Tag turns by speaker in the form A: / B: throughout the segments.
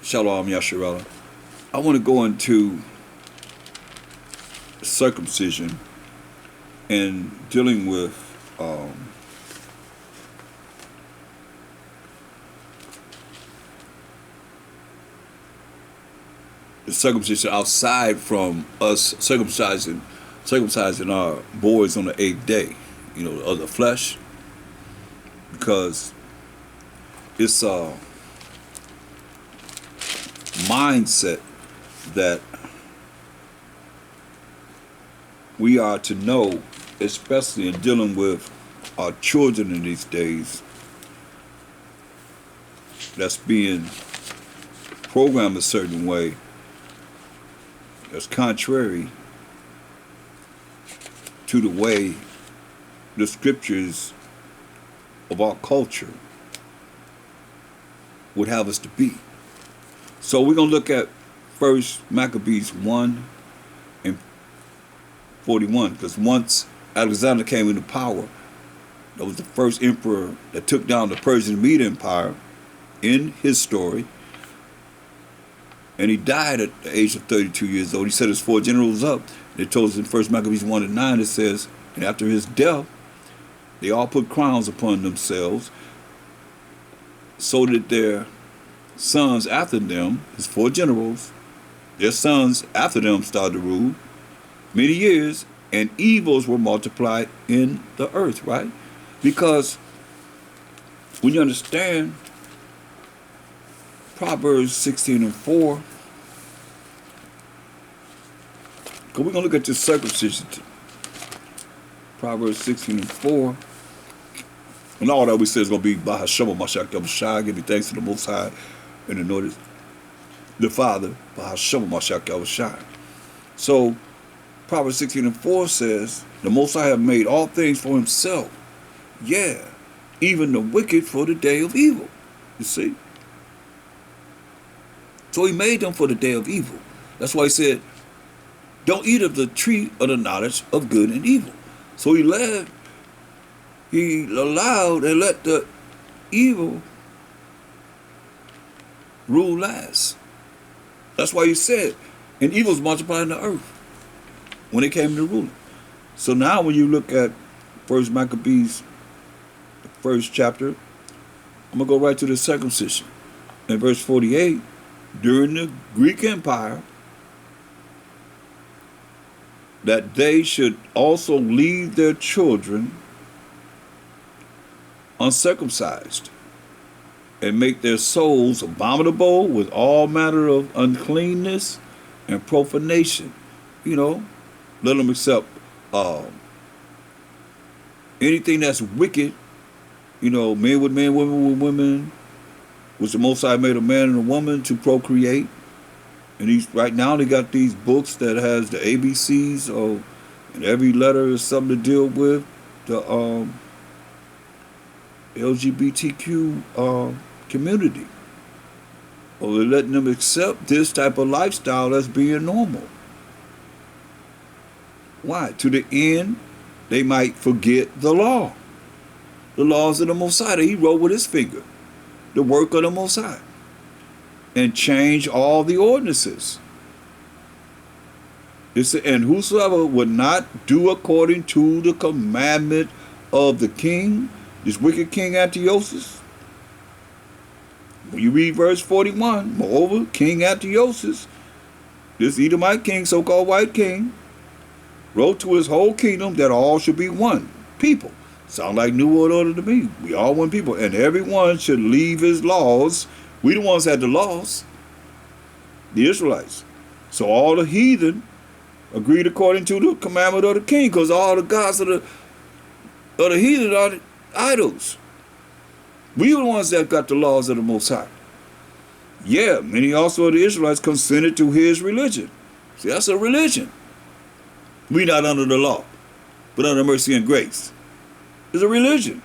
A: Shalom Yasharala. I want to go into circumcision and dealing with the circumcision outside from us circumcising our boys on the 8th day, of the flesh, because it's a mindset that we are to know, especially in dealing with our children in these days, that's being programmed a certain way that's contrary to the way the scriptures of our culture would have us to be. So we're going to look at First Maccabees 1 and 41, because once Alexander came into power, that was the first emperor that took down the Persian Media Empire in his story, and he died at the age of 32 years old. He set his 4 generals up. It told us in First Maccabees 1 and 9, it says, and after his death, they all put crowns upon themselves, so that their sons after them, his 4 generals, their sons after them started to rule many years, and evils were multiplied in the earth, right? Because when you understand Proverbs 16 and 4, because we're going to look at this circumcision. Proverbs 16 and 4. And all that we say is going to be Bahasham Mashak Yahushai, give you thanks to the Most High, and the notice the Father, Bahasham Mashak Yahushai. So, Proverbs 16 and 4 says, the Most High have made all things for himself. Yeah, even the wicked for the day of evil. You see? So he made them for the day of evil. That's why he said, don't eat of the tree of the knowledge of good and evil. So he allowed and let the evil rule last. That's why he said, and evil's multiplied in the earth when it came to ruling. So now when you look at First Maccabees, the first chapter, I'm going to go right to the circumcision. In verse 48, during the Greek Empire, that they should also leave their children uncircumcised, and make their souls abominable with all manner of uncleanness and profanation. Let them accept anything that's wicked, men with men, women with women, which the Most High made a man and a woman to procreate. And right now they got these books that has the ABCs, and every letter is something to deal with the LGBTQ community. Or they're letting them accept this type of lifestyle as being normal. Why? To the end they might forget the law. The laws of the Most High that he wrote with his finger. The work of the Most High. And change all the ordinances. And whosoever would not do according to the commandment of the king, this wicked king Antiochus. When you read verse 41, moreover, King Antiochus, this Edomite king, so-called white king, wrote to his whole kingdom that all should be one people. Sound like New World Order to me. We all one people. And everyone should leave his laws. We the ones had the laws. The Israelites. So all the heathen agreed according to the commandment of the king, because all the gods of the heathen are the idols. We were the ones that got the laws of the Most High. Yeah, many also of the Israelites consented to his religion. See, that's a religion. We not under the law, but under mercy and grace. It's a religion.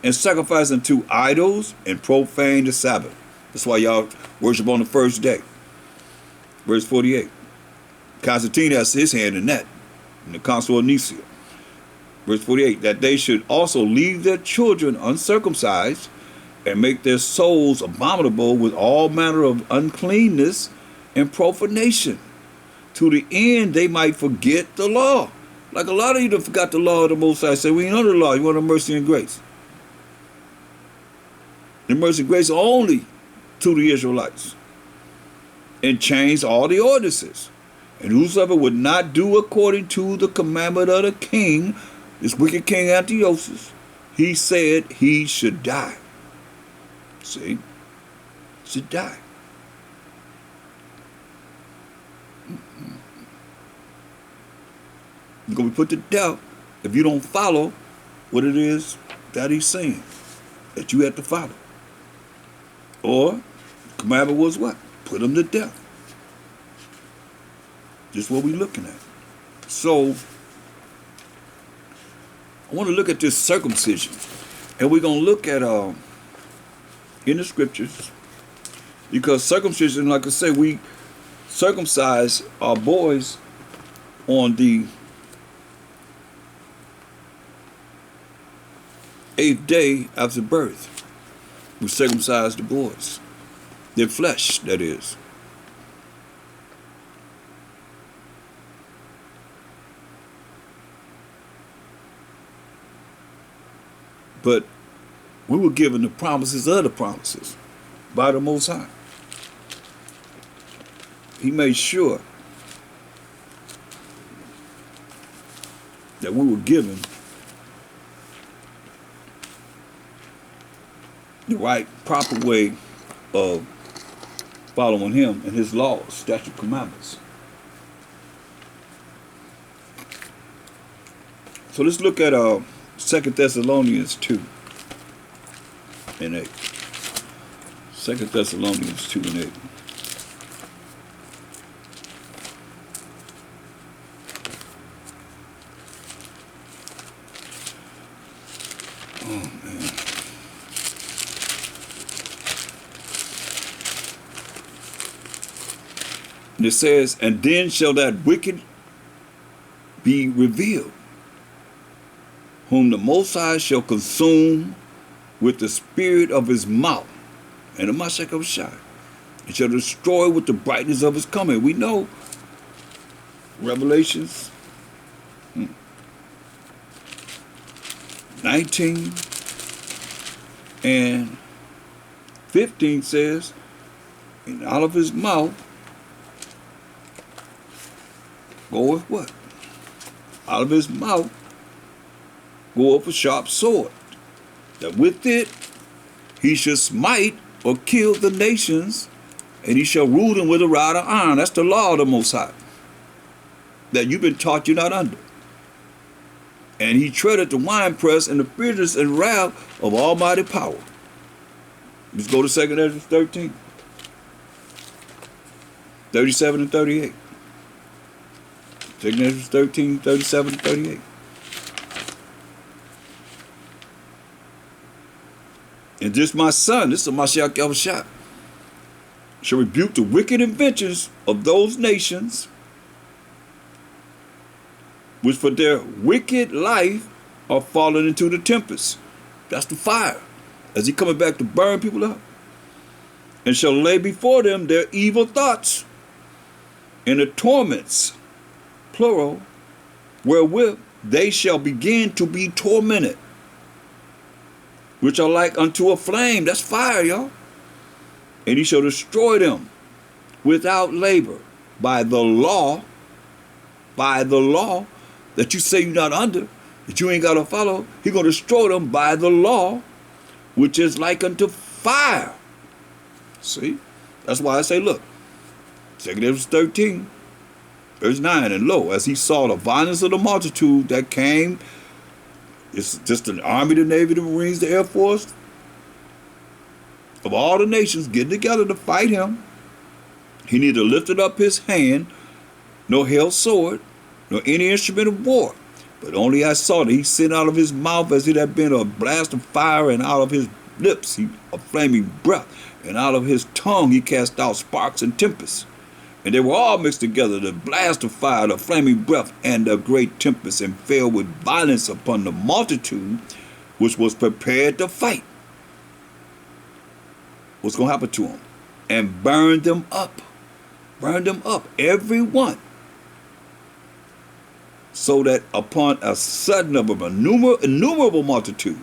A: And sacrificing to idols and profane the Sabbath. That's why y'all worship on the first day. Verse 48. Constantine has his hand in that, in the Council of Nicaea. Verse 48, that they should also leave their children uncircumcised and make their souls abominable with all manner of uncleanness and profanation, to the end they might forget the law. Like a lot of you that forgot the law of the Most High. Say, we ain't under the law. You want the mercy and grace. The mercy and grace only to the Israelites. And changed all the ordinances. And whosoever would not do according to the commandment of the king, this wicked king Antiochus, he said he should die. See? Should die. You're going to be put to death if you don't follow what it is that he's saying that you have to follow. Or, the commandment was what? Put him to death. Just what we're looking at. So, I want to look at this circumcision. And we're going to look at, in the scriptures, because circumcision, like I said, we circumcise our boys on the 8th day after birth. We circumcise the boys. Their flesh, that is. But we were given the promises of the promises by the Most High. He made sure that we were given the right, proper way of following him and his laws, statute, commandments. So let's look at 2 Thessalonians 2 and 8. 2 Thessalonians 2 and 8. Oh, man. And it says, and then shall that wicked be revealed, whom the Most High shall consume with the spirit of his mouth and the Mashak of Shai, and shall destroy with the brightness of his coming. We know Revelations 19 and 15 says, and out of his mouth goeth what? Out of his mouth goeth a sharp sword, that with it he shall smite or kill the nations, and he shall rule them with a rod of iron. That's the law of the Most High that you've been taught you're not under. And he treaded the winepress and the bitterness and wrath of almighty power. Let's go to 2 Ezra 13, 37 and 38. 2 Ezra 13, 37 and 38. And this my son, this is Mashiach Yahushua, shall rebuke the wicked inventions of those nations which for their wicked life are fallen into the tempest. That's the fire. As he coming back to burn people up. And shall lay before them their evil thoughts and the torments, plural, wherewith they shall begin to be tormented, which are like unto a flame. That's fire, y'all. And he shall destroy them without labor by the law that you say you're not under, that you ain't got to follow. He going to destroy them by the law, which is like unto fire. See? That's why I say, look, 2 Ezra 13, verse 9, and lo, as he saw the violence of the multitude that came, it's just an army, the navy, the marines, the air force, of all the nations getting together to fight him. He neither lifted up his hand, nor held sword, nor any instrument of war, but only I saw that he sent out of his mouth as it had been a blast of fire, and out of his lips a flaming breath, and out of his tongue he cast out sparks and tempests. And they were all mixed together, the blast of fire, the flaming breath, and the great tempest, and fell with violence upon the multitude which was prepared to fight. what's going to happen to them? And burn them up. Burn them up, every one. So that upon a sudden of an innumerable multitude,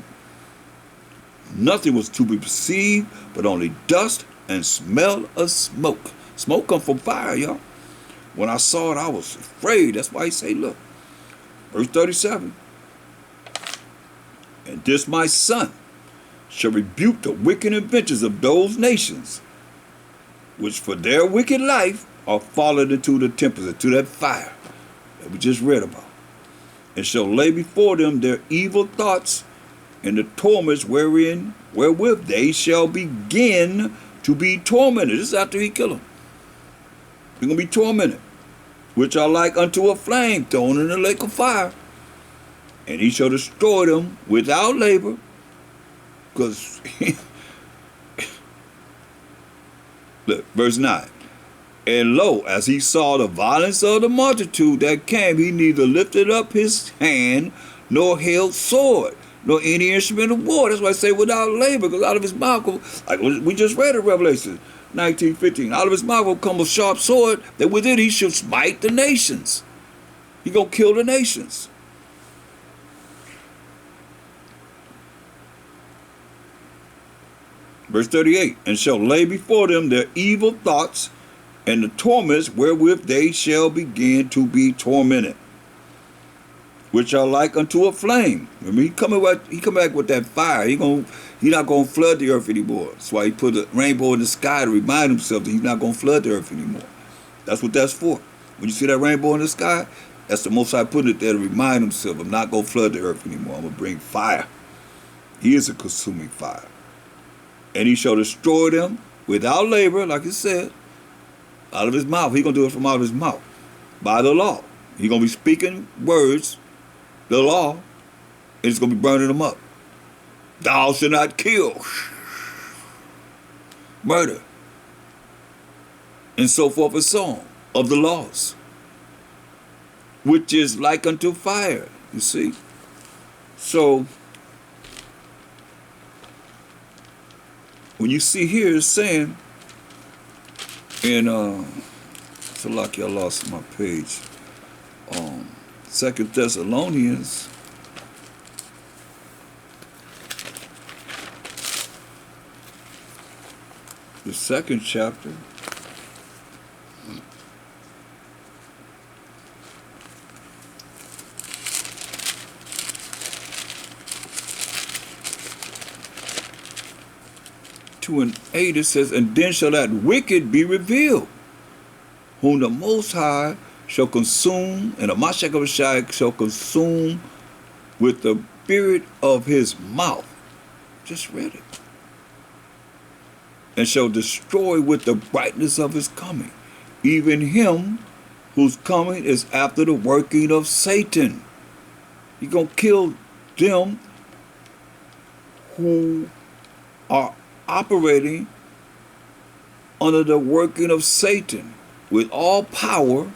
A: nothing was to be perceived but only dust and smell of smoke. Smoke come from fire, y'all. When I saw it, I was afraid. That's why he say, look, verse 37. And this my son shall rebuke the wicked inventions of those nations, which for their wicked life are fallen into the tempest, into that fire that we just read about, and shall lay before them their evil thoughts and the torments wherewith they shall begin to be tormented. This is after he kill them. They're going to be tormented, which are like unto a flame thrown in the lake of fire. And he shall destroy them without labor, because, look, verse 9. And lo, as he saw the violence of the multitude that came, he neither lifted up his hand, nor held sword, nor any instrument of war. That's why I say without labor, because out of his mouth, like we just read in Revelation 19:15, out of his mouth will come a sharp sword, that with it he shall smite the nations. He gonna kill the nations. Verse 38, and shall lay before them their evil thoughts and the torments wherewith they shall begin to be tormented, which are like unto a flame. Remember, he come back with that fire. He not gonna flood the earth anymore. That's why he put a rainbow in the sky to remind himself that he's not gonna flood the earth anymore. That's what that's for. When you see that rainbow in the sky, that's the Most High putting it there to remind himself, I'm not gonna flood the earth anymore. I'm gonna bring fire. He is a consuming fire. And he shall destroy them without labor, like it said, out of his mouth. He's going to do it from out of his mouth, by the law. He's going to be speaking words, the law, and it's going to be burning them up. Thou shalt not kill. Murder. And so forth and so on, of the laws, which is like unto fire, you see. So, when you see here, it's saying in, so lucky I lost my page, 2 Thessalonians, the 2nd chapter, and 8, it says, and then shall that wicked be revealed, whom the Most High shall consume, and the Mashiach shall consume with the spirit of his mouth. Just read it. And shall destroy with the brightness of his coming, even him whose coming is after the working of Satan. He's going to kill them who are operating under the working of Satan with all power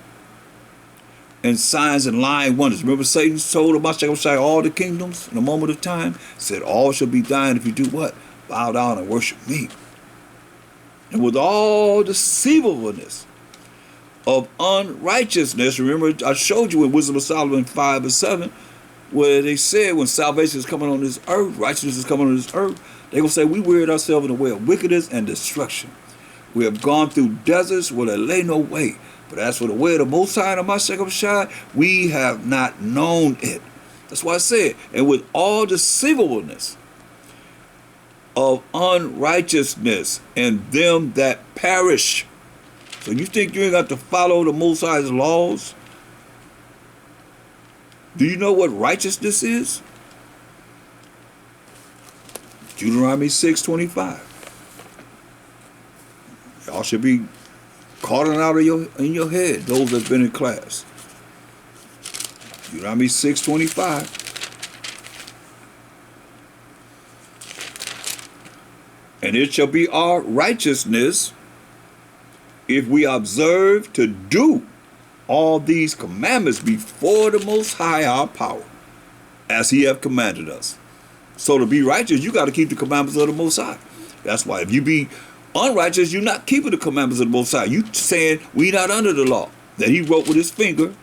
A: and signs and lying wonders. Remember, Satan told about all the kingdoms in a moment of time, said, all shall be thine if you do what? Bow down and worship me. And with all deceivableness of unrighteousness, remember, I showed you in Wisdom of Solomon 5 and 7, where they said when salvation is coming on this earth, righteousness is coming on this earth, they're going to say, we wearied ourselves in the way of wickedness and destruction. We have gone through deserts where there lay no way. But as for the way of the Most High and of Mashiach, we have not known it. That's why I said, and with all deceivableness of unrighteousness and them that perish. So you think you ain't got to follow the Most High's laws? Do you know what righteousness is? Deuteronomy 6:25. Y'all should be calling out of in your head, those that's been in class. Deuteronomy 6:25. And it shall be our righteousness if we observe to do all these commandments before the Most High our power, as he have commanded us. So to be righteous, you got to keep the commandments of the Most High. That's why if you be Unrighteous, you're not keeping the commandments of the Most High. You saying we not under the law that he wrote with his finger.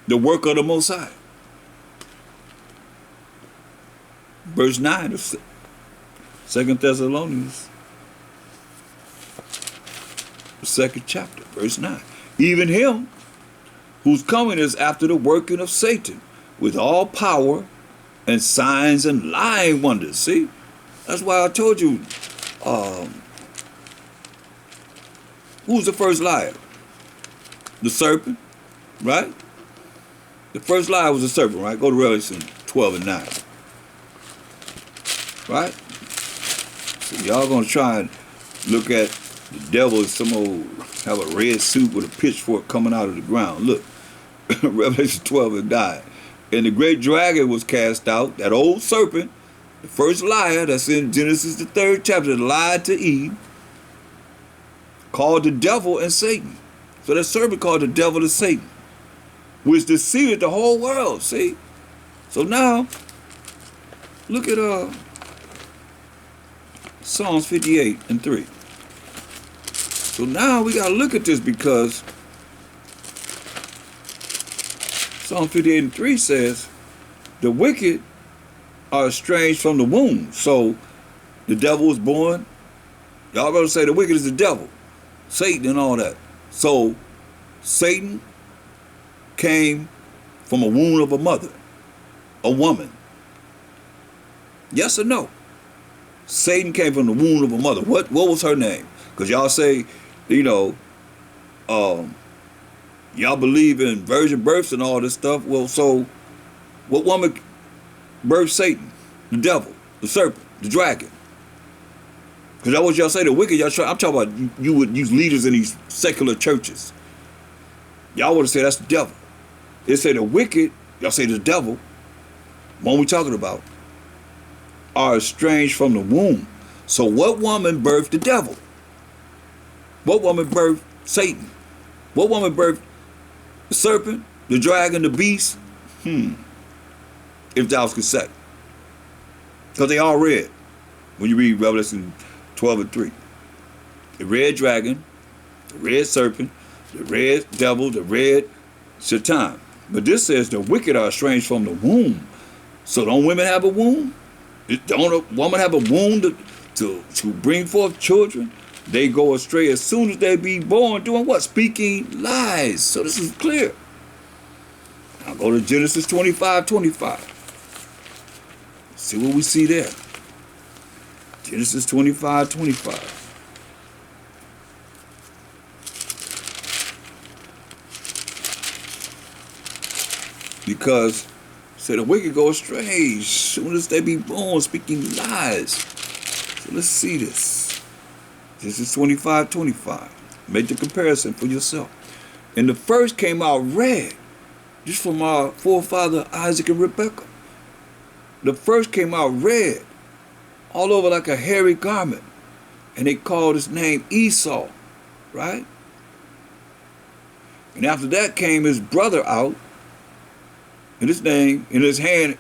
A: The work of the Most High. Verse 9 of 2 Thessalonians, the 2nd chapter, verse 9. Even him whose coming is after the working of Satan with all power and signs and lying wonders. See? That's why I told you, who's the first liar? The serpent, right? The first liar was the serpent, right? Go to Revelation 12 and 9. Right? So y'all gonna try and look at the devil as some old, have a red suit with a pitchfork coming out of the ground. Look, Revelation 12 and 9. And the great dragon was cast out, that old serpent, the first liar that's in Genesis the 3rd chapter, that lied to Eve, called the devil and Satan. So that serpent called the devil and Satan, which deceived the whole world, see? So now, look at Psalms 58 and 3. So now we got to look at this, because Psalm 58 and 3 says, the wicked are estranged from the womb. So the devil was born. Y'all better say the wicked is the devil, Satan and all that. So Satan came from a womb of a mother, a woman. Yes or no? Satan came from the womb of a mother. What was her name? Because y'all say, you know, y'all believe in virgin births and all this stuff. Well, so what woman birthed Satan? The devil, the serpent, the dragon. Because that's what y'all say, the wicked. I'm talking about you would use leaders in these secular churches. Y'all would say that's the devil. They say the wicked, y'all say the devil, one we talking about, are estranged from the womb. So what woman birthed the devil? What woman birthed Satan? What woman birthed the serpent, the dragon, the beast? If thou could say. Because they all read when you read Revelation 12 and 3. The red dragon, the red serpent, the red devil, the red Satan. But this says the wicked are estranged from the womb. So don't women have a womb? Don't a woman have a womb to bring forth children? They go astray as soon as they be born, doing what? Speaking lies. So this is clear. Now go to Genesis 25:25. See what we see there. Genesis 25:25. Because say the wicked go astray as soon as they be born, speaking lies. So let's see this. This is 25:25. Make the comparison for yourself. And the first came out red, just from our forefather Isaac and Rebekah. The first came out red, all over like a hairy garment. And they called his name Esau, right? And after that came his brother out, and his name, in his hand,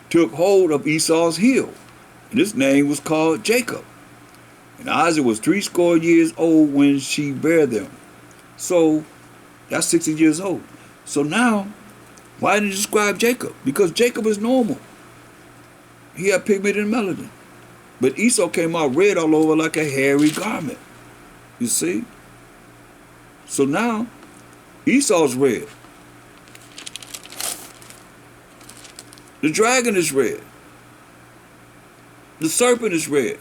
A: took hold of Esau's heel. And his name was called Jacob. And Isaac was 80 years old when she bare them. So that's 60 years old. So now, why didn't he describe Jacob? Because Jacob is normal. He had pigment and melanin. But Esau came out red all over like a hairy garment. You see? So now, Esau's red. The dragon is red. The serpent is red.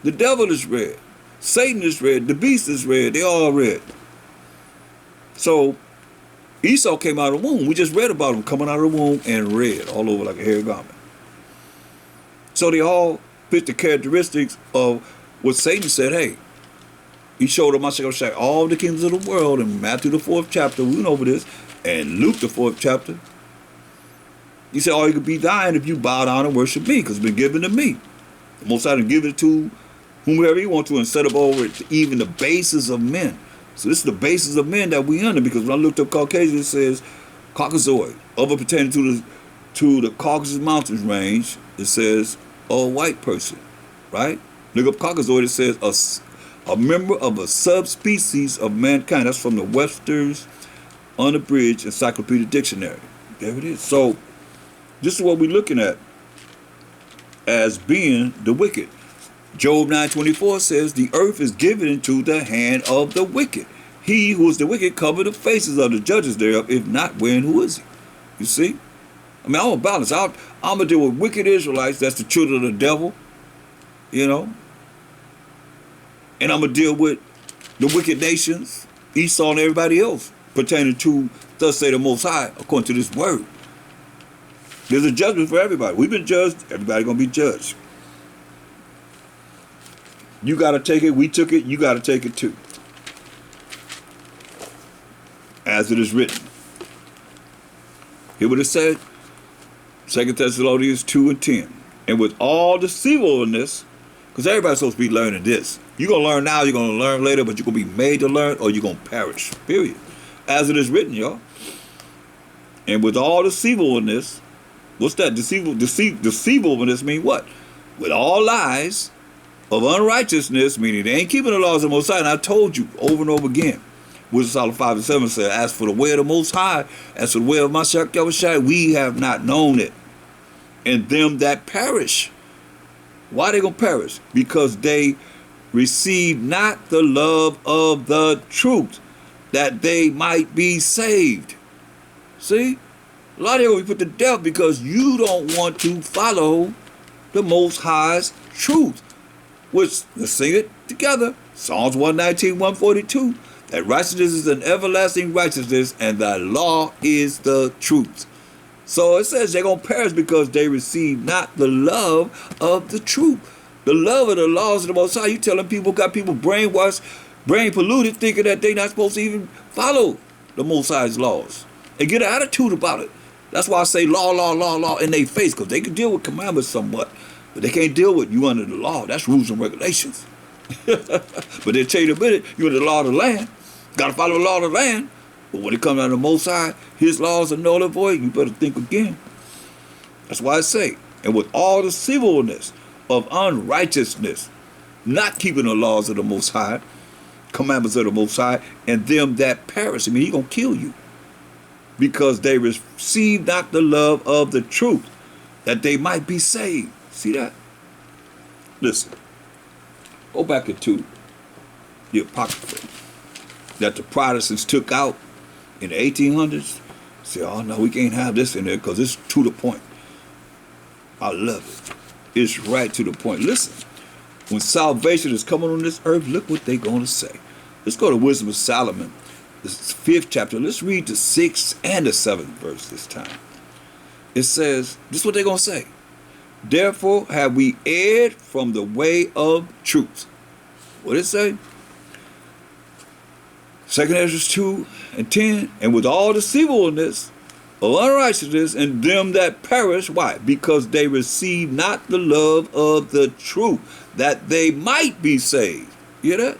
A: The devil is red. Satan is red. The beast is red. They all red. So Esau came out of the womb. We just read about him coming out of the womb and red all over like a hairy garment. So they all fit the characteristics of what Satan said, hey, he showed him, I said, all the kingdoms of the world in Matthew the 4th chapter, we went over this, and Luke the 4th chapter. He said, you could be thine if you bow down and worship me, because it's been given to me. The Most High give it to whomever he wants to, and set up over it to even the bases of men. So this is the basis of men that we under, because when I looked up Caucasian, it says Caucasoid. Other pertaining to the Caucasus Mountains range, it says or a white person, right? Look up Caucasoid, it says a member of a subspecies of mankind. That's from the Webster's Unabridged Encyclopedia Dictionary. There it is. So this is what we're looking at as being the wicked. Job 9:24 says, the earth is given into the hand of the wicked. He who is the wicked cover the faces of the judges thereof. If not, wherein who is he? You see? I mean, I'm a balance. I'm going to deal with wicked Israelites. That's the children of the devil. You know? And I'm going to deal with the wicked nations, Esau and everybody else, pertaining to, thus say the Most High, according to this word. There's a judgment for everybody. We've been judged. Everybody going to be judged. You got to take it. We took it. You got to take it too. As it is written. Hear what it said? 2 Thessalonians 2:10. And with all deceivableness, because everybody's supposed to be learning this. You're going to learn now, you're going to learn later, but you're going to be made to learn or you're going to perish. Period. As it is written, y'all. And with all deceivableness, what's that? Deceivableness mean what? With all lies of unrighteousness, meaning they ain't keeping the laws of the Most High. And I told you over and over again. Wisdom Solomon 5:7 said, as for the way of the Most High, as for the way of Mashiach Yahushua, we have not known it. And them that perish. Why they gonna perish? Because they receive not the love of the truth, that they might be saved. See? A lot of you gonna be put to death because you don't want to follow the Most High's truth. Which, let's sing it together. Psalms 119, 142. That righteousness is an everlasting righteousness, and thy law is the truth. So it says they're going to perish because they receive not the love of the truth. The love of the laws of the Most High. You telling people, got people brainwashed, brain polluted, thinking that they're not supposed to even follow the Most High's laws. And get an attitude about it. That's why I say law, law, law, law in their face, because they can deal with commandments somewhat, but they can't deal with you under the law. That's rules and regulations. But they'll tell you in a minute, you're under the law of the land. Got to follow the law of the land. But when it comes out of the Most High, his laws are null and void. You better think again. That's why I say, and with all the deceivableness of unrighteousness, not keeping the laws of the Most High, commandments of the Most High, and them that perish. I mean, he's going to kill you. Because they receive not the love of the truth, that they might be saved. See that? Listen. Go back into the Apocrypha that the Protestants took out in the 1800s. Say, oh no, we can't have this in there because it's to the point. I love it. It's right to the point. Listen, when salvation is coming on this earth, look what they're going to say. Let's go to Wisdom of Solomon, the 5th chapter. Let's read the 6th and the 7th verse this time. It says, this is what they're going to say. Therefore have we erred from the way of truth. What did it say? 2 Ezra 2:10. And with all deceivableness of unrighteousness and them that perish. Why? Because they receive not the love of the truth, that they might be saved. You hear that?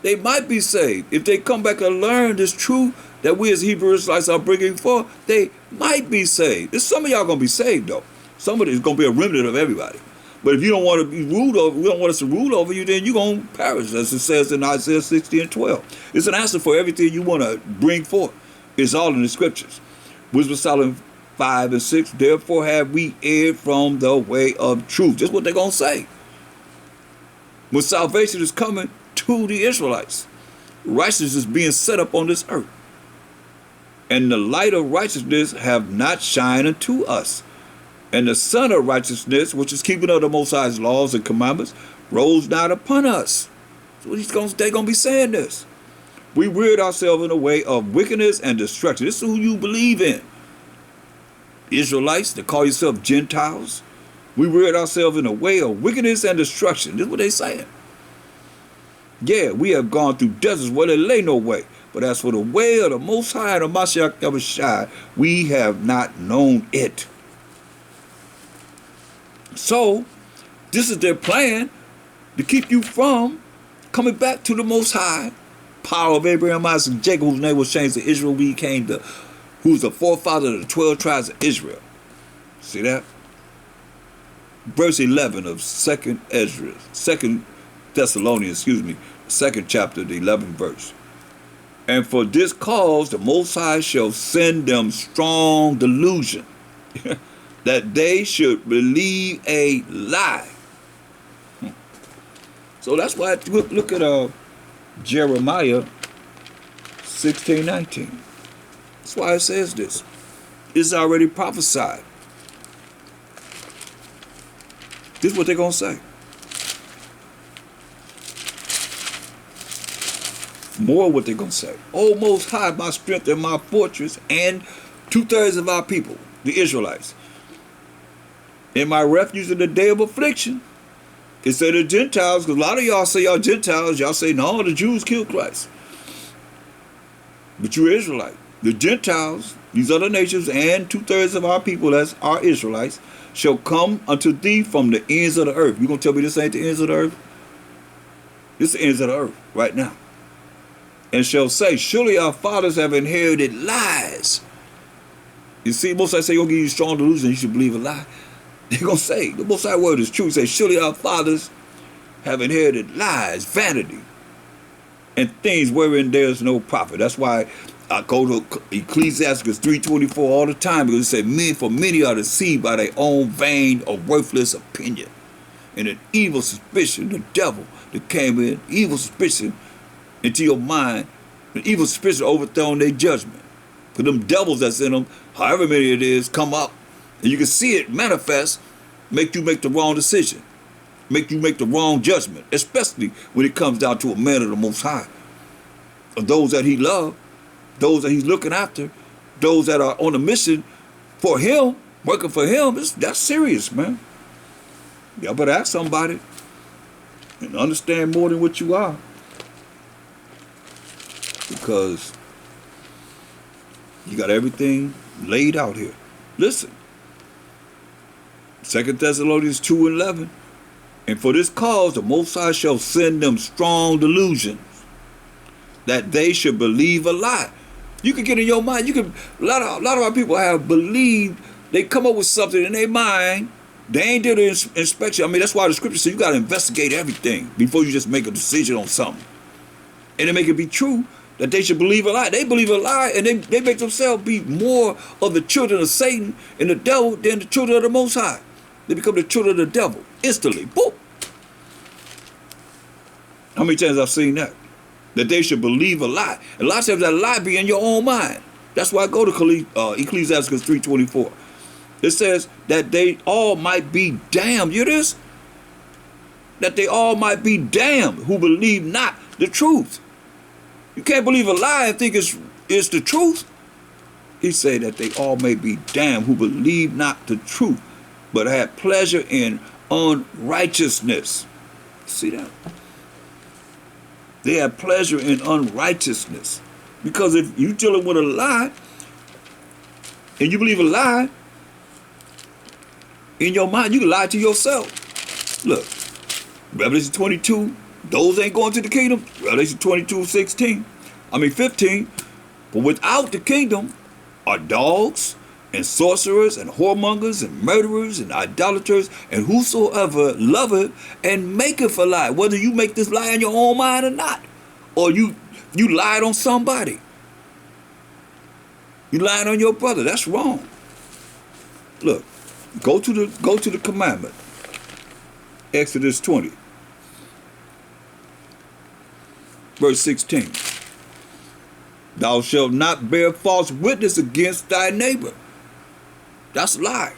A: They might be saved. If they come back and learn this truth that we as Hebrew Israelites are bringing forth, they might be saved. There's some of y'all going to be saved, though. Somebody is going to be a remnant of everybody. But if you don't want to be ruled over, we don't want us to rule over you, then you're going to perish, as it says in Isaiah 60:12. It's an answer for everything you want to bring forth. It's all in the scriptures. Wisdom Solomon 5 and 6. Therefore have we erred from the way of truth. That's what they're going to say. When salvation is coming to the Israelites, righteousness is being set up on this earth. And the light of righteousness have not shined unto us. And the sun of righteousness, which is keeping of the Most High's laws and commandments, rose not upon us. So they're going to be saying this. We reared ourselves in a way of wickedness and destruction. This is who you believe in. Israelites that call yourself Gentiles. We reared ourselves in a way of wickedness and destruction. This is what they're saying. Yeah, we have gone through deserts where there lay no way. But as for the way of the Most High and of Mashiach Yahushua, we have not known it. So, this is their plan to keep you from coming back to the Most High. Power of Abraham, Isaac, and Jacob, whose name was changed to Israel. We came to, who's the forefather of the 12 tribes of Israel. See that? verse 11 of Second Thessalonians, second chapter, the 11th verse. And for this cause the Most High shall send them strong delusion, that they should believe a lie. So that's why, look at Jeremiah 16:19. That's why it says this. It's already prophesied. This is what they're going to say. More what they're going to say. O Most High, my strength and my fortress, and 2/3 of our people, the Israelites, in my refuge in the day of affliction. It said the Gentiles, because a lot of y'all say y'all Gentiles, y'all say, no, the Jews killed Christ. But you're Israelite. The Gentiles, these other nations, and 2/3 of our people, that's our Israelites, shall come unto thee from the ends of the earth. You gonna tell me this ain't the ends of the earth? This is the ends of the earth right now. And shall say, surely our fathers have inherited lies. You see, most I say, gonna give you strong delusion, you should believe a lie. They're gonna say, the Most High word is true. Say, surely our fathers have inherited lies, vanity, and things wherein there is no profit. That's why I go to Ecclesiastes 3:24 all the time, because it says, for many are deceived by their own vain or worthless opinion. And an evil suspicion, the devil that came in, evil suspicion into your mind, an evil suspicion overthrown their judgment. For them devils that's in them, however many it is, come up, and you can see it manifest, make you make the wrong decision, make you make the wrong judgment, especially when it comes down to a man of the Most High. Of those that he loves, those that he's looking after, those that are on a mission for him, working for him, that's serious, man. Y'all better ask somebody and understand more than what you are. Because you got everything laid out here. Listen. 2 Thessalonians 2:11. And for this cause the Most High shall send them strong delusions, that they should believe a lie. You can get in your mind. A lot of our people have believed. They come up with something in their mind. They ain't did an inspection. I mean, that's why the scripture says you got to investigate everything before you just make a decision on something. And they make it be true that they should believe a lie. They believe a lie, and they make themselves be more of the children of Satan and the devil than the children of the Most High. They become the children of the devil instantly. Boom. How many times I've seen that? That they should believe a lie. And a lot of times that lie be in your own mind. That's why I go to Ecclesiastes 3:24. It says that they all might be damned. You hear this? That they all might be damned who believe not the truth. You can't believe a lie and think it's the truth. He said that they all may be damned who believe not the truth, but have pleasure in unrighteousness. See that? They have pleasure in unrighteousness. Because if you're dealing with a lie, and you believe a lie, in your mind, you can lie to yourself. Look, Revelation 22, those ain't going to the kingdom. Revelation 15. But without the kingdom are dogs and sorcerers and whoremongers and murderers and idolaters and whosoever loveth and maketh a lie. Whether you make this lie in your own mind or not, or you lied on somebody. You lied on your brother. That's wrong. Look, go to the commandment. Exodus 20. Verse 16. Thou shalt not bear false witness against thy neighbor. That's a lie.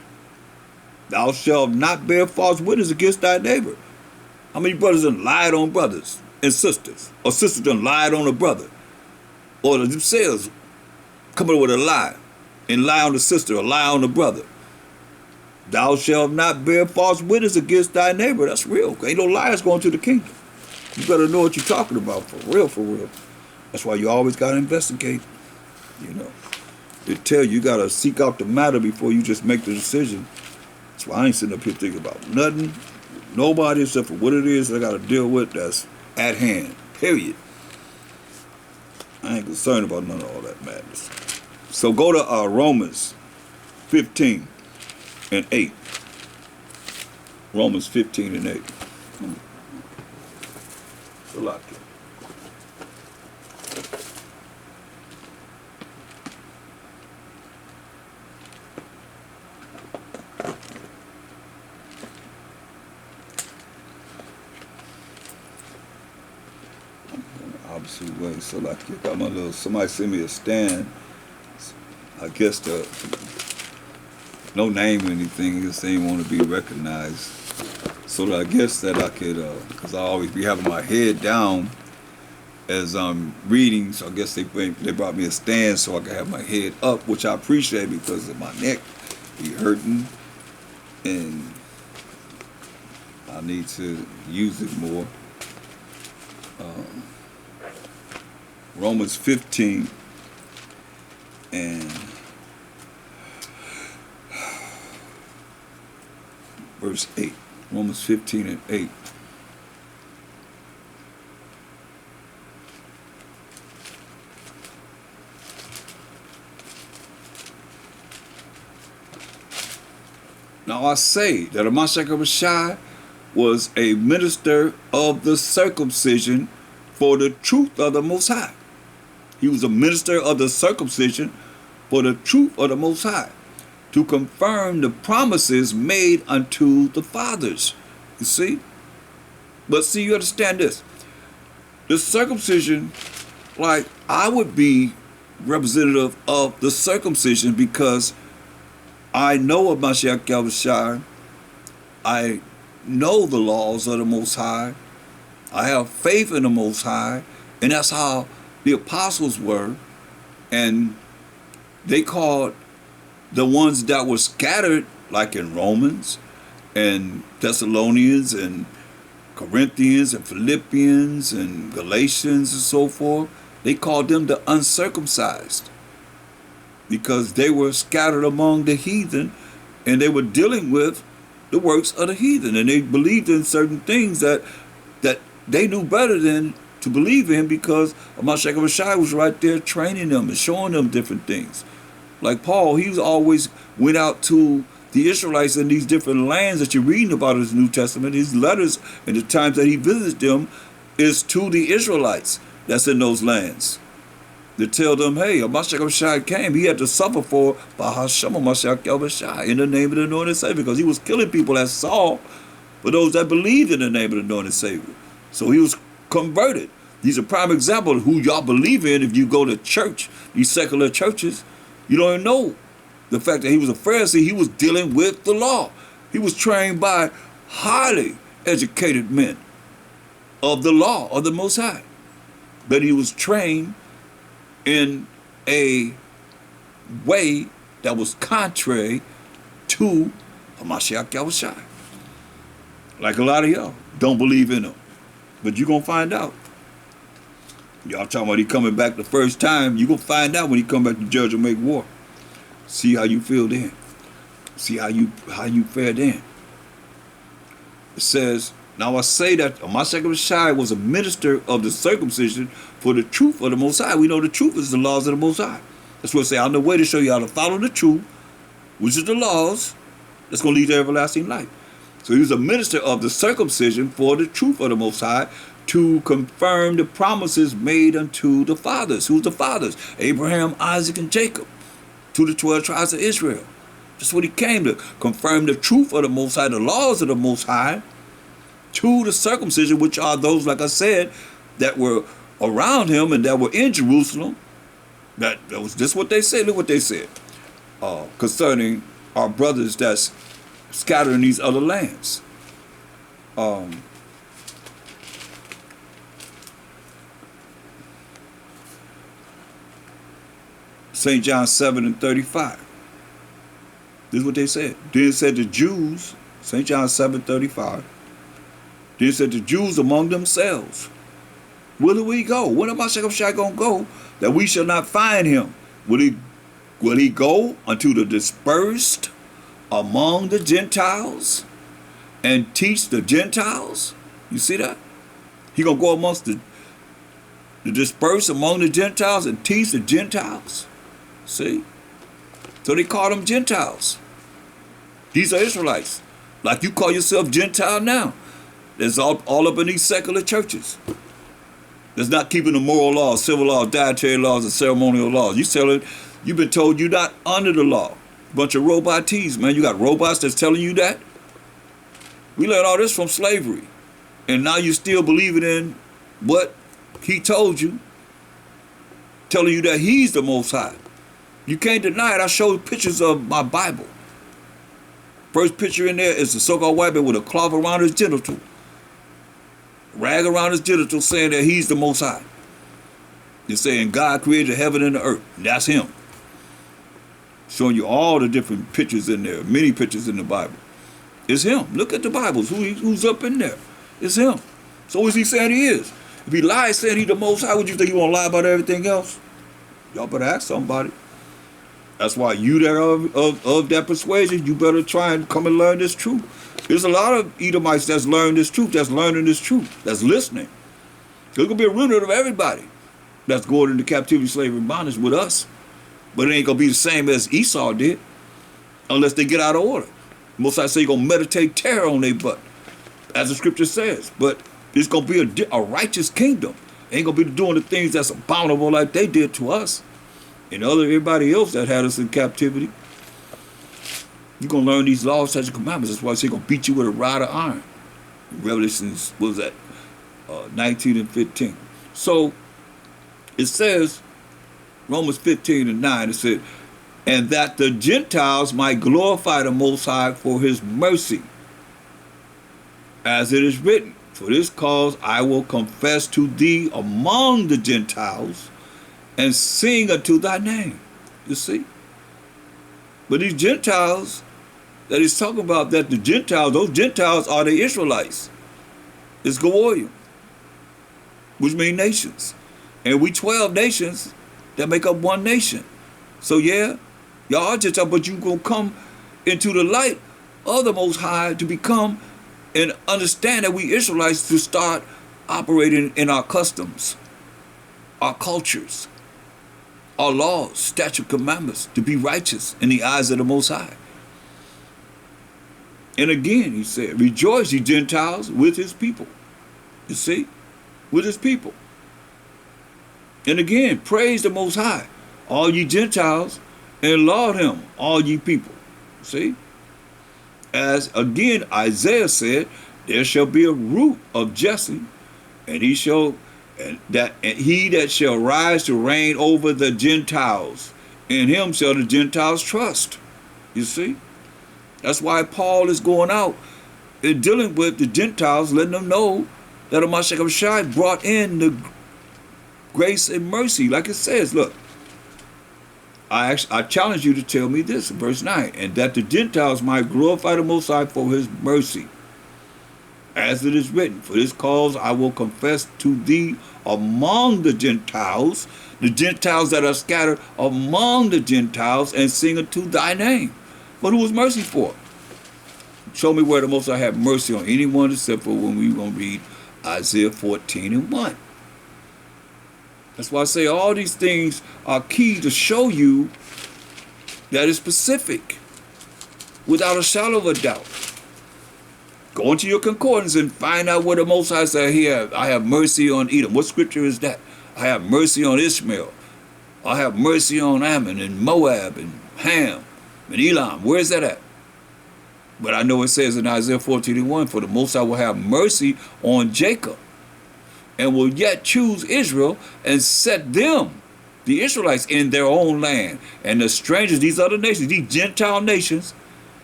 A: Thou shalt not bear false witness against thy neighbor. How many brothers done lied on brothers and sisters? Or sisters done lied on a brother? Or themselves come up with a lie and lie on the sister or lie on the brother. Thou shalt not bear false witness against thy neighbor. That's real. Ain't no liars going to the kingdom. You better know what you're talking about, for real, for real. That's why you always got to investigate, you know. They tell you got to seek out the matter before you just make the decision. That's why I ain't sitting up here thinking about nothing, nobody except for what it is I got to deal with that's at hand, period. I ain't concerned about none of all that madness. So go to Romans 15 and 8. Romans 15 and 8. Salakia. Opposite way. Salakia. Got my little, somebody sent me a stand. I guess no name or anything, because they didn't want to be recognized. So that I guess that I could, because I always be having my head down as I'm reading, so I guess they brought me a stand so I could have my head up, which I appreciate because of my neck be hurting, and I need to use it more. Romans 15 and verse 8. Romans 15 and 8. Now I say that Hamashiach Rashai was a minister of the circumcision for the truth of the Most High. He was a minister of the circumcision for the truth of the Most High, to confirm the promises made unto the fathers. You see? But see, you understand this. The circumcision, like, I would be representative of the circumcision because I know of Mashiach Yahushua. I know the laws of the Most High. I have faith in the Most High. And that's how the apostles were. And they called the ones that were scattered, like in Romans and Thessalonians and Corinthians and Philippians and Galatians and so forth, they called them the uncircumcised because they were scattered among the heathen and they were dealing with the works of the heathen, and they believed in certain things that they knew better than to believe in, because Mashiach Rashai was right there training them and showing them different things. Like Paul, he always went out to the Israelites in these different lands that you're reading about in the New Testament. His letters and the times that he visited them is to the Israelites that's in those lands, to tell them, hey, Mashiach Rashai came. He had to suffer for Bahasham Mashiach Rashai in the name of the anointed Savior, because he was killing people as Saul for those that believed in the name of the anointed Savior. So he was converted. These are prime examples of who y'all believe in. If you go to church, these secular churches, you don't even know the fact that he was a Pharisee. He was dealing with the law. He was trained by highly educated men of the law of the Most High. But he was trained in a way that was contrary to Hamashiach Yahushua. Like a lot of y'all don't believe in him. But you're going to find out. Y'all talking about he coming back the first time. You're going to find out when he come back to judge and make war. See how you feel then. See how you fare then. It says, now I say that Mashiach Rashai was a minister of the circumcision for the truth of the Most High. We know the truth is the laws of the Most High. That's what I say, I'm the way to show you how to follow the truth, which is the laws, that's going to lead to everlasting life. So he was a minister of the circumcision for the truth of the Most High, to confirm the promises made unto the fathers. Who's the fathers? Abraham, Isaac, and Jacob, to the 12 tribes of Israel. That's what he came to confirm, the truth of the Most High, the laws of the Most High, to the circumcision, which are those, like I said, that were around him and that were in Jerusalem. That was just what they said. Look what they said concerning our brothers that's scattered in these other lands. St. John 7 and 35. This is what they said. Then it said the Jews, St. John 7:35. Then it said the Jews among themselves, where do we go? When am I going to go that we shall not find him? Will he go unto the dispersed among the Gentiles and teach the Gentiles? You see that? He going to go amongst the dispersed among the Gentiles and teach the Gentiles. See? So they call them Gentiles. These are Israelites. Like you call yourself Gentile now. That's all up in these secular churches. That's not keeping the moral laws, civil laws, dietary laws, and ceremonial laws. You've been told you're not under the law. Bunch of robotees, man. You got robots that's telling you that. We learned all this from slavery. And now you still believing in what he told you, telling you that he's the Most High. You can't deny it. I showed pictures of my Bible. First picture in there is the so-called white man with a cloth around his genital, rag around his genital, saying that he's the Most High. You're saying God created heaven and the earth. That's him. Showing you all the different pictures in there, many pictures in the Bible. It's him. Look at the Bibles. Who's up in there? It's him. So is he saying he is? If he lies saying he's the Most High, would you think he won't lie about everything else? Y'all better ask somebody. That's why you that are of that persuasion, you better try and come and learn this truth. There's a lot of Edomites that's learned this truth, that's learning this truth, that's listening. There's going to be a remnant of everybody that's going into captivity, slavery, and bondage with us. But it ain't going to be the same as Esau did, unless they get out of order. Most I say you're going to meditate terror on their butt, as the scripture says. But it's going to be a righteous kingdom. Ain't going to be doing the things that's abominable like they did to us and everybody else that had us in captivity. You're going to learn these laws, statutes, and commandments. That's why he's going to beat you with a rod of iron. Revelations, what was that? 19 and 15. So it says, Romans 15 and 9, it said, and that the Gentiles might glorify the Most High for his mercy. As it is written, for this cause I will confess to thee among the Gentiles and sing unto thy name. You see? But these Gentiles that he's talking about, that the Gentiles, those Gentiles are the Israelites. It's Goyim, which means nations. And we 12 nations that make up one nation. So yeah, y'all are Gentiles, but you going to come into the light of the Most High to become and understand that we Israelites to start operating in our customs, our cultures, our laws, statute, commandments, to be righteous in the eyes of the Most High. And again, he said, rejoice, ye Gentiles, with his people. You see? With his people. And again, praise the Most High, all ye Gentiles, and laud him, all ye people. See? As again Isaiah said, there shall be a root of Jesse, and he that shall rise to reign over the Gentiles. In him shall the Gentiles trust. You see? That's why Paul is going out and dealing with the Gentiles, letting them know that Mashiach brought in the grace and mercy. Like it says, look, I challenge you to tell me this in verse 9, and that the Gentiles might glorify the Most High for his mercy. As it is written, for this cause I will confess to thee among the Gentiles that are scattered among the Gentiles, and sing unto thy name. But who was mercy for? Show me where the Most High had mercy on anyone except for when we going to read Isaiah 14 and 1. That's why I say all these things are key to show you that it's specific, without a shadow of a doubt. Go into your concordance and find out where the Most High said, here, I have mercy on Edom. What scripture is that? I have mercy on Ishmael. I have mercy on Ammon and Moab and Ham and Elam. Where is that at? But I know it says in Isaiah 14 and 1, for the Most High will have mercy on Jacob, and will yet choose Israel and set them, the Israelites, in their own land. And the strangers, these other nations, these Gentile nations,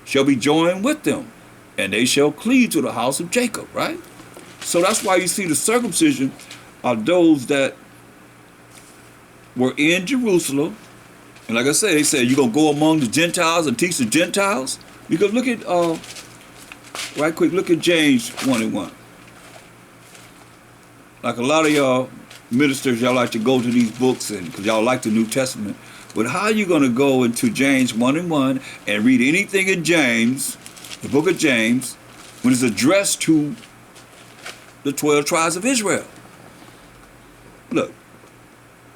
A: shall be joined with them, and they shall cleave to the house of Jacob, right? So that's why you see the circumcision are those that were in Jerusalem. And like I said, they said, you're going to go among the Gentiles and teach the Gentiles? Because look at, right quick, look at James 1 and 1. Like a lot of y'all ministers, y'all like to go to these books and because y'all like the New Testament. But how are you going to go into James 1 and 1 and read anything in James, the book of James, when it's addressed to the 12 tribes of Israel? Look,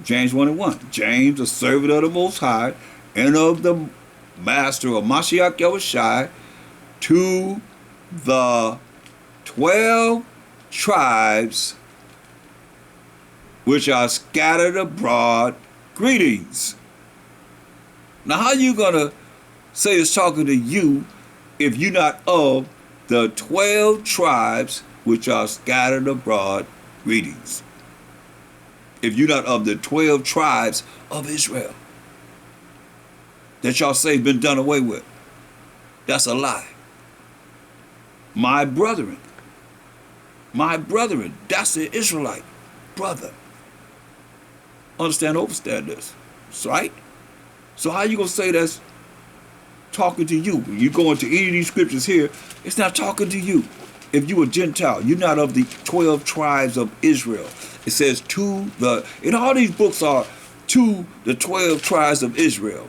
A: James 1 and 1. James, a servant of the Most High and of the Master of Mashiach Yahushai, to the 12 tribes which are scattered abroad, greetings. Now, how you gonna say it's talking to you if you're not of the 12 tribes which are scattered abroad, greetings? If you're not of the 12 tribes of Israel that y'all say been done away with, that's a lie. My brethren, that's the Israelite brother. Understand, overstand this, right? So how you gonna say that's talking to you? When you go into any of these scriptures here, it's not talking to you. If you a Gentile, you're not of the 12 tribes of Israel. It says and all these books are to the 12 tribes of Israel.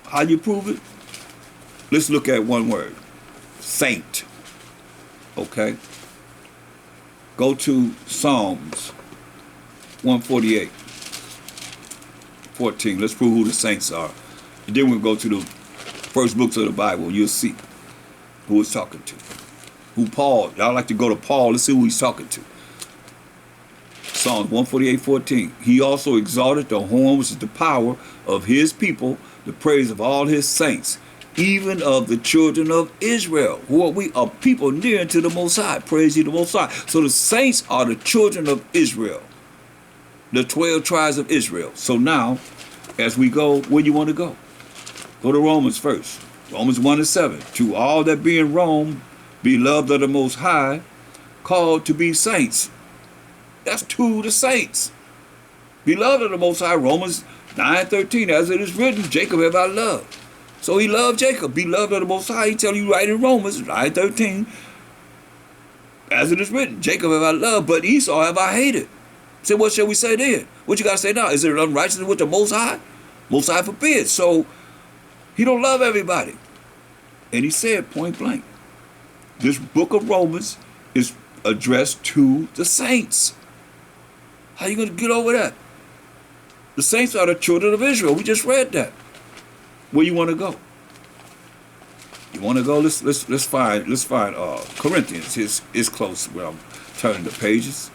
A: How you prove it? Let's look at one word, saint. Okay? Go to Psalms 148. 14. Let's prove who the saints are. And then we'll go to the first books of the Bible. You'll see who it's talking to. Who Paul. Y'all like to go to Paul. Let's see who he's talking to. Psalms 148:14. He also exalted the horn, which is the power of his people, the praise of all his saints, even of the children of Israel, who are we? A people near to the Most High. Praise ye the Most High. So the saints are the children of Israel, the 12 tribes of Israel. So now, as we go, where you want to go? Go to Romans first. Romans 1:7. To all that be in Rome, beloved of the Most High, called to be saints. That's to the saints. Beloved of the Most High. Romans 9:13. As it is written, Jacob have I loved. So he loved Jacob. Beloved of the Most High. He tell you right in Romans 9:13. As it is written, Jacob have I loved, but Esau have I hated. Say, what shall we say then? What you got to say now? Is it unrighteousness with the Most High? Most High forbid. So he don't love everybody. And he said point blank, this book of Romans is addressed to the saints. How you going to get over that? The saints are the children of Israel. We just read that. Where you want to go? You want to go? Let's find Corinthians. It's close where I'm turning the pages.